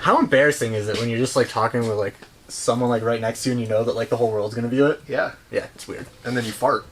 How embarrassing is it when you're just like talking with like someone like right next to you and you know that like the whole world's gonna view it? Yeah. Yeah, it's weird. And then you fart.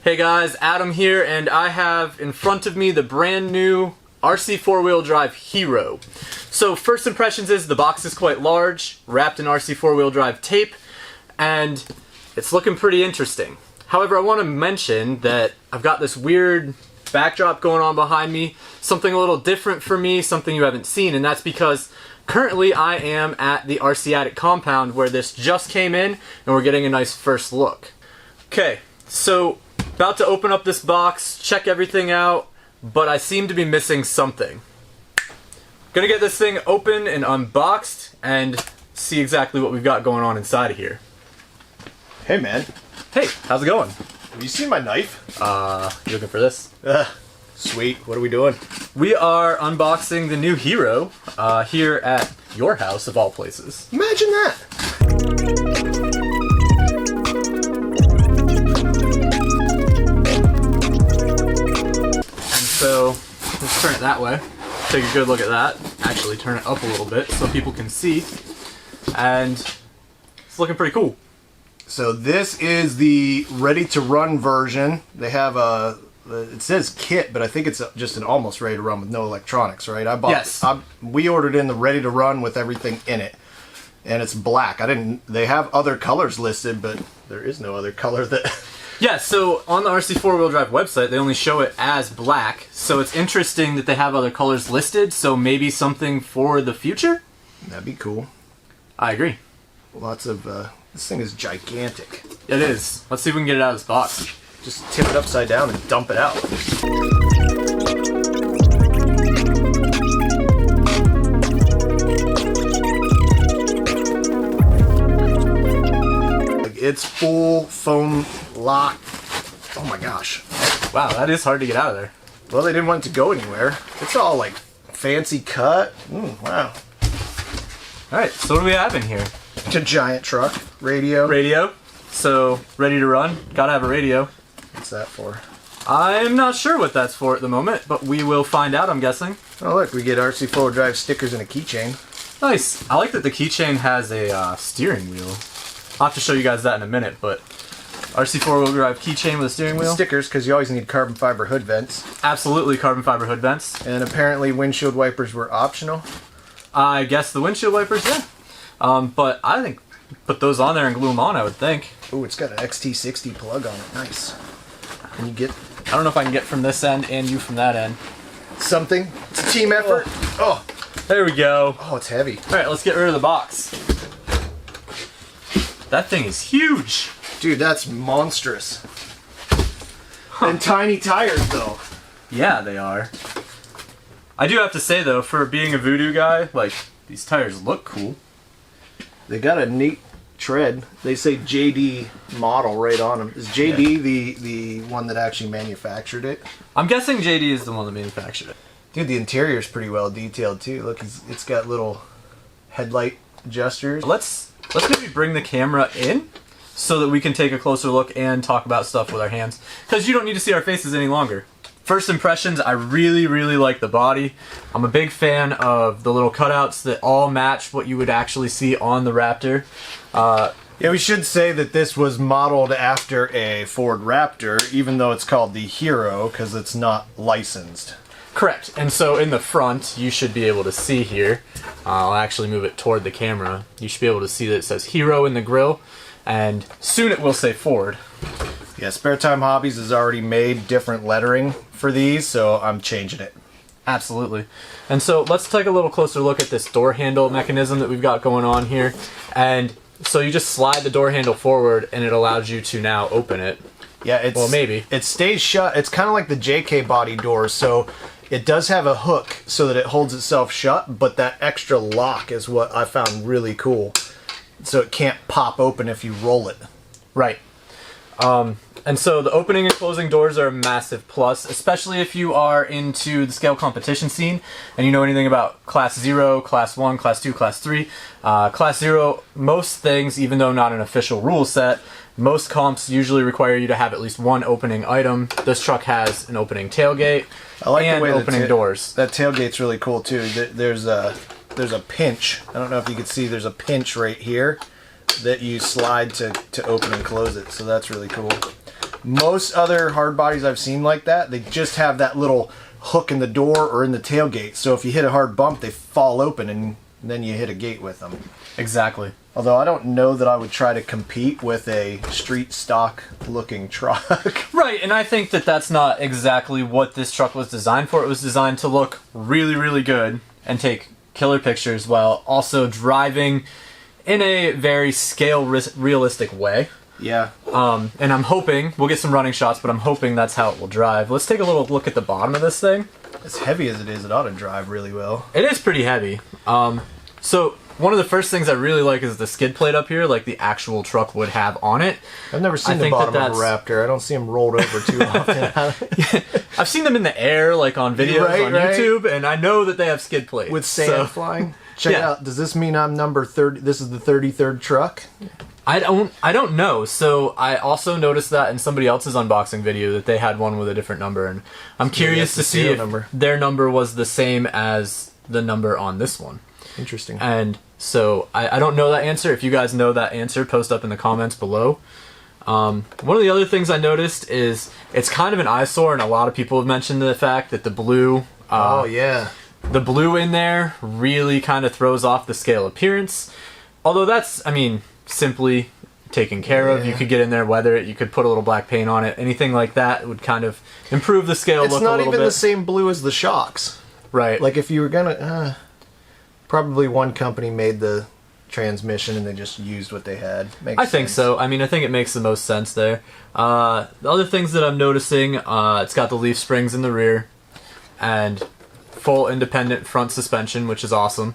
Hey guys, Adam here, and I have in front of me the brand new RC 4-wheel drive Hero. So first impressions is the box is quite large, wrapped in RC 4-wheel drive tape, and it's looking pretty interesting. However, I want to mention that I've got this weird backdrop going on behind me, something a little different for me, something you haven't seen, and that's because currently I am at the RC Addict compound where this just came in, and we're getting a nice first look. Okay, so about to open up this box, check everything out, but I seem to be missing something. Gonna get this thing open and unboxed and see exactly what we've got going on inside of here. Hey man, Hey, how's it going? have you seen my knife? You looking for this? Sweet, what are we doing? We are unboxing the new Hero here at your house of all places. Imagine that! So, let's turn it that way. Take a good look at that. Actually, turn it up a little bit so people can see. And it's looking pretty cool. So this is the ready-to-run version. They have a, it says kit, but I think it's just an almost ready-to-run with no electronics, right? Yes. We ordered in the ready-to-run with everything in it. And it's black. They have other colors listed, but there is no other color that... Yeah, so on the RC 4-wheel drive website, they only show it as black. So it's interesting that they have other colors listed, so maybe something for the future? That'd be cool. I agree. Lots of, this thing is gigantic. It is. Let's see if we can get it out of this box. Just tip it upside down and dump it out. It's full foam lock. Oh my gosh. Wow, that is hard to get out of there. Well, they didn't want it to go anywhere. It's all like fancy cut. Wow. Alright, so what do we have in here? It's a giant truck. Radio. Radio. So, ready to run. Gotta have a radio. What's that for? I'm not sure what that's for at the moment, but we will find out, I'm guessing. Oh look, we get RC 4-wheel drive stickers and a keychain. Nice. I like that the keychain has a steering wheel. I'll have to show you guys that in a minute, but RC 4-wheel drive keychain with a steering wheel. Stickers, because you always need carbon fiber hood vents. Absolutely carbon fiber hood vents. And apparently windshield wipers were optional. I guess the windshield wipers, yeah. But I think put those on there and glue them on, I would think. Ooh, it's got an XT60 plug on it. Nice. Can you get... I don't know if I can get from this end and you from that end. something? It's a team effort. Oh. There we go. Oh, it's heavy. Alright, let's get rid of the box. That thing is huge. Dude, that's monstrous. And tiny tires, though. Yeah, they are. I do have to say, though, for being a Voodoo guy, like, these tires look cool. They got a neat tread. They say JD model right on them. Is JD the one that actually manufactured it? I'm guessing JD is the one that manufactured it. Dude, the interior is pretty well detailed, too. Look, it's got little headlight adjusters. Let's maybe bring the camera in so that we can take a closer look and talk about stuff with our hands. Because you don't need to see our faces any longer. First impressions, I really, really like the body. I'm a big fan of the little cutouts that all match what you would actually see on the Raptor. Yeah, we should say that this was modeled after a Ford Raptor, even though it's called the Hero, because it's not licensed. Correct. And so in the front, you should be able to see here. I'll actually move it toward the camera. You should be able to see that it says Hero in the grille, and soon it will say Ford. Yeah, Spare Time Hobbies has already made different lettering for these, so I'm changing it. Absolutely. And so let's take a little closer look at this door handle mechanism that we've got going on here. And so you just slide the door handle forward and it allows you to now open it. Yeah, it's... Well, maybe. It stays shut. It's kind of like the JK body door, so it does have a hook so that it holds itself shut, but that extra lock is what I found really cool. So it can't pop open if you roll it. Right. And so the opening and closing doors are a massive plus, especially if you are into the scale competition scene and you know anything about Class 0, Class 1, Class 2, Class 3. Class 0, most things, even though not an official rule set, most comps usually require you to have at least one opening item. This truck has an opening tailgate and the way opening doors. That tailgate's really cool too. There's a pinch. I don't know if you can see, there's a pinch right here that you slide to open and close it, so that's really cool. Most other hard bodies I've seen like that, they just have that little hook in the door or in the tailgate, so if you hit a hard bump, they fall open and then you hit a gate with them. Exactly. Although I don't know that I would try to compete with a street stock looking truck. Right, and I think that that's not exactly what this truck was designed for. It was designed to look really, really good and take killer pictures while also driving in a very scale realistic way. Yeah. And I'm hoping, we'll get some running shots, but I'm hoping that's how it will drive. Let's take a little look at the bottom of this thing. As heavy as it is, it ought to drive really well. It is pretty heavy. So one of the first things I really like is the skid plate up here, like the actual truck would have on it. I've never seen the bottom of a Raptor. I don't see them rolled over too often. I've seen them in the air, like on videos on YouTube, and I know that they have skid plates. With sand flying? Check it out. Does this mean I'm number 30? This is the 33rd truck? I don't know. So I also noticed that in somebody else's unboxing video that they had one with a different number, and I'm curious to see if their number was the same as the number on this one. Interesting. And so I don't know that answer. If you guys know that answer, post up in the comments below. One of the other things I noticed is it's kind of an eyesore, and a lot of people have mentioned the fact that the blue the blue in there really kind of throws off the scale appearance. Although that's, I mean, simply taken care of. You could get in there, weather it, you could put a little black paint on it. Anything like that would kind of improve the scale look a little bit. It's not even the same blue as the shocks. Right. Like if you were gonna... probably one company made the transmission and they just used what they had. I think so. I mean, I think it makes the most sense there. The other things that I'm noticing, it's got the leaf springs in the rear and full independent front suspension, which is awesome.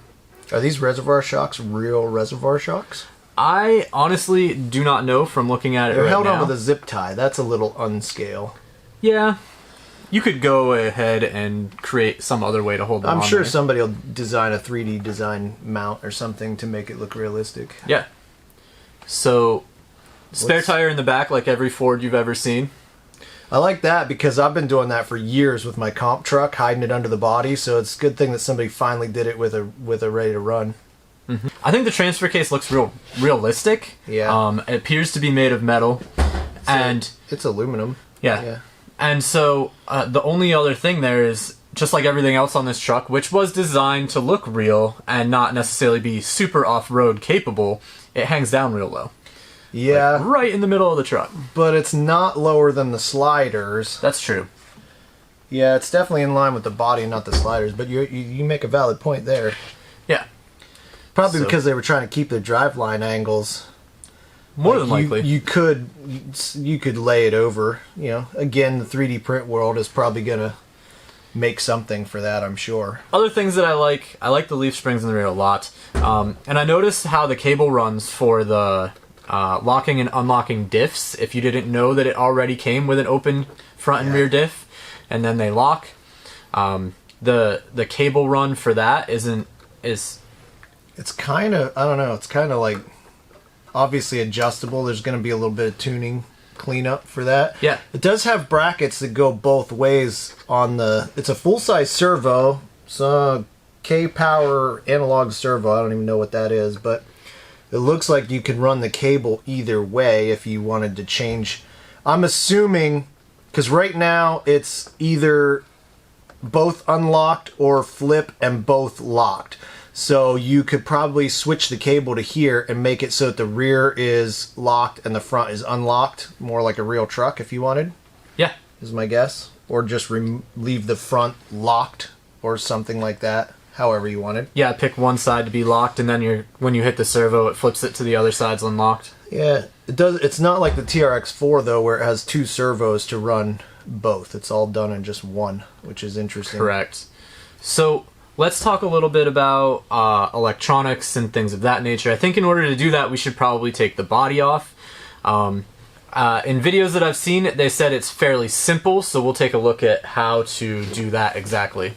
Are these reservoir shocks real reservoir shocks? I honestly do not know from looking at it right now. They're held on with a zip tie. That's a little unscale. Yeah. You could go ahead and create some other way to hold them on. I'm sure there. somebody will design a 3D design mount or something to make it look realistic. Yeah. So, spare tire in the back like every Ford you've ever seen. I like that because I've been doing that for years with my comp truck, hiding it under the body, so it's a good thing that somebody finally did it with a ready to run. Mm-hmm. I think the transfer case looks realistic. Yeah. It appears to be made of metal. It's aluminum. Yeah. And so the only other thing there is, just like everything else on this truck, which was designed to look real and not necessarily be super off-road capable, it hangs down real low. Yeah. Like right in the middle of the truck. But it's not lower than the sliders. That's true. Yeah, it's definitely in line with the body and not the sliders, but you make a valid point there. Yeah. Probably because they were trying to keep their driveline angles. More than likely. You could lay it over. You know, again, the 3D print world is probably going to make something for that, I'm sure. Other things that I like the leaf springs in the rear a lot. And I noticed how the cable runs for the locking and unlocking diffs. If you didn't know that it already came with an open front and rear diff, and then they lock, the cable run for that is it's kind of, I don't know, it's kind of like obviously adjustable. There's going to be a little bit of tuning cleanup for that. Yeah. It does have brackets that go both ways on the, it's a full-size servo, so K-Power analog servo, I don't even know what that is, but it looks like you can run the cable either way if you wanted to change. I'm assuming, because right now it's either both unlocked or flip and both locked. So you could probably switch the cable to here and make it so that the rear is locked and the front is unlocked, more like a real truck if you wanted. Yeah. Is my guess. Or just leave the front locked or something like that, however you wanted. Yeah, pick one side to be locked, and then when you hit the servo, it flips it to the other side's unlocked. Yeah, it does. It's not like the TRX-4 though, where it has two servos to run both. It's all done in just one, which is interesting. Correct. So let's talk a little bit about electronics and things of that nature. I think in order to do that, we should probably take the body off. In videos that I've seen, they said it's fairly simple, so we'll take a look at how to do that exactly.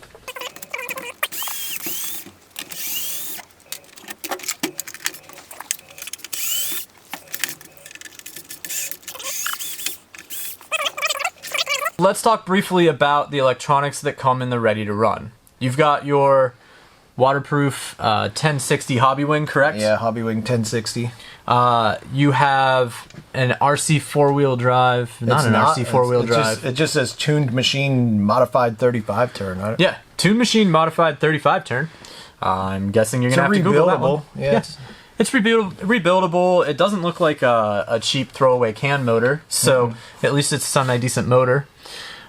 Let's talk briefly about the electronics that come in the ready to run. You've got your waterproof 1060 Hobbywing, correct? Yeah, Hobbywing 1060. You have an RC four-wheel drive. RC four-wheel drive. It just says tuned machine modified 35 turn on it. Yeah, tuned machine modified 35 turn. I'm guessing you're going to have to Google that one. Yeah. It's rebuildable. It doesn't look like a cheap throwaway can motor, so at least it's a semi-decent motor.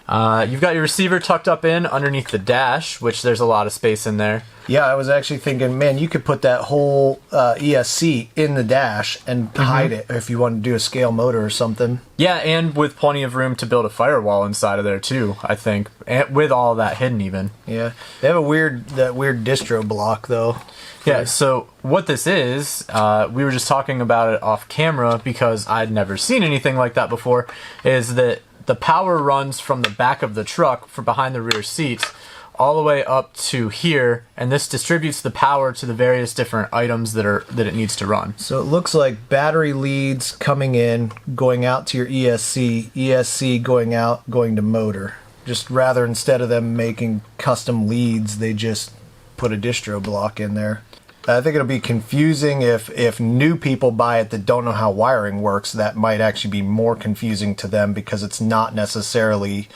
You've got your receiver tucked up in underneath the dash, which there's a lot of space in there. Yeah, I was actually thinking, man, you could put that whole ESC in the dash and hide it if you want to do a scale motor or something. Yeah, and with plenty of room to build a firewall inside of there too, I think, and with all of that hidden even. Yeah, they have that weird distro block though. Yeah, so what this is, we were just talking about it off camera because I'd never seen anything like that before, is that the power runs from the back of the truck for behind the rear seats all the way up to here, and this distributes the power to the various different items that it needs to run. So it looks like battery leads coming in, going out to your ESC, ESC going out, going to motor. Just rather, instead of them making custom leads, they just put a distro block in there. I think it'll be confusing if new people buy it that don't know how wiring works. That might actually be more confusing to them because it's not necessarily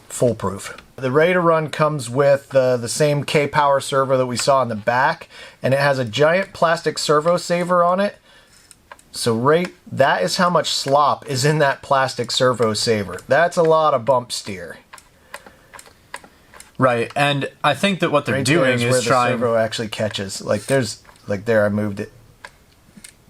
foolproof. The ready to run comes with the same K-Power servo that we saw in the back, and it has a giant plastic servo saver on it. So that is how much slop is in that plastic servo saver. That's a lot of bump steer. Right, and I think that what they're doing is where trying. The servo actually catches. Like there, I moved it.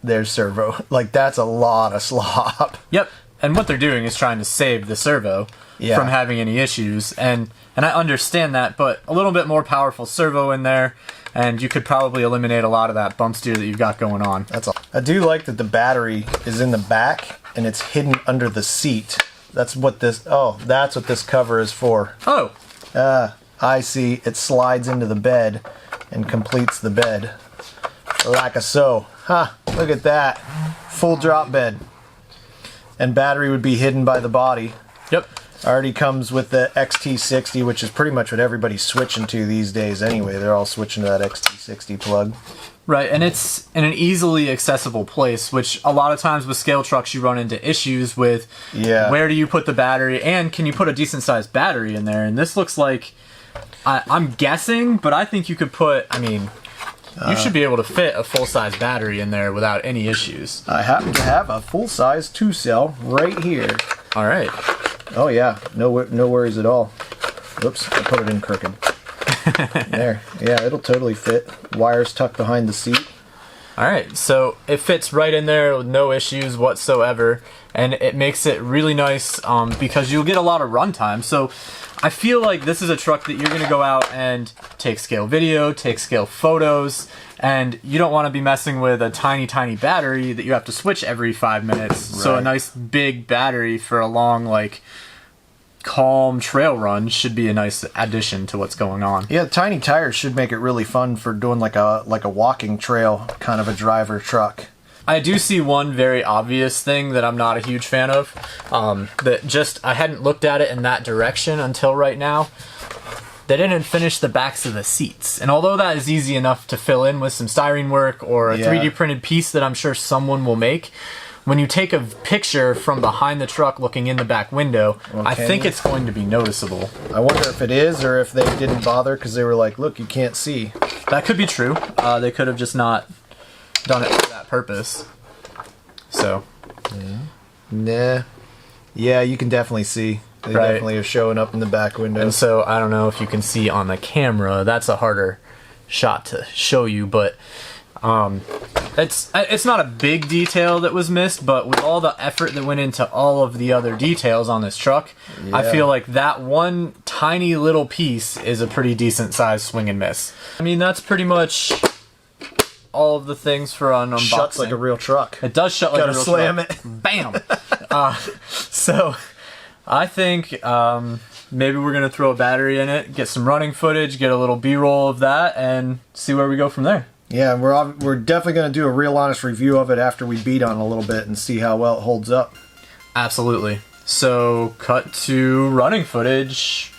There's servo. Like that's a lot of slop. Yep, and what they're doing is trying to save the servo from having any issues, and I understand that, but a little bit more powerful servo in there, and you could probably eliminate a lot of that bump steer that you've got going on. That's all. I do like that the battery is in the back and it's hidden under the seat. That's what this. Oh, that's what this cover is for. Oh. I see. It slides into the bed and completes the bed. Like a so. Look at that. Full drop bed. And battery would be hidden by the body. Yep. Already comes with the XT60, which is pretty much what everybody's switching to these days anyway. They're all switching to that XT60 plug. Right, and it's in an easily accessible place, which a lot of times with scale trucks you run into issues with where do you put the battery, and can you put a decent sized battery in there? And this looks like, I'm guessing, but I think you could put, you should be able to fit a full-size battery in there without any issues. I happen to have a full-size 2-cell right here. All right. Oh yeah, no worries at all. Oops, I put it in crooked. There. Yeah, it'll totally fit. Wires tucked behind the seat. All right, so it fits right in there with no issues whatsoever, and it makes it really nice because you'll get a lot of runtime. So I feel like this is a truck that you're going to go out and take scale video, take scale photos, and you don't want to be messing with a tiny, tiny battery that you have to switch every 5 minutes. Right. So a nice big battery for a long, calm trail run should be a nice addition to what's going on. Yeah, the tiny tires should make it really fun for doing like a walking trail kind of a driver truck. I do see one very obvious thing that I'm not a huge fan of. I hadn't looked at it in that direction until right now. They didn't finish the backs of the seats. And although that is easy enough to fill in with some styrene work or a 3D printed piece that I'm sure someone will make, when you take a picture from behind the truck looking in the back window, I think it's going to be noticeable. I wonder if it is or if they didn't bother because they were like, look, you can't see. That could be true. They could have just not done it for that purpose. So. Nah. Yeah, you can definitely see. They definitely are showing up in the back window. And so, I don't know if you can see on the camera. That's a harder shot to show you, but it's not a big detail that was missed, but with all the effort that went into all of the other details on this truck, I feel like that one tiny little piece is a pretty decent sized swing and miss. That's pretty much all of the things for an unboxing. Shuts like a real truck. It does shut like a real truck. Gotta slam it. Bam! So I think maybe we're gonna throw a battery in it, get some running footage, get a little B-roll of that, and see where we go from there. Yeah, we're definitely going to do a real honest review of it after we beat on it a little bit and see how well it holds up. Absolutely. So cut to running footage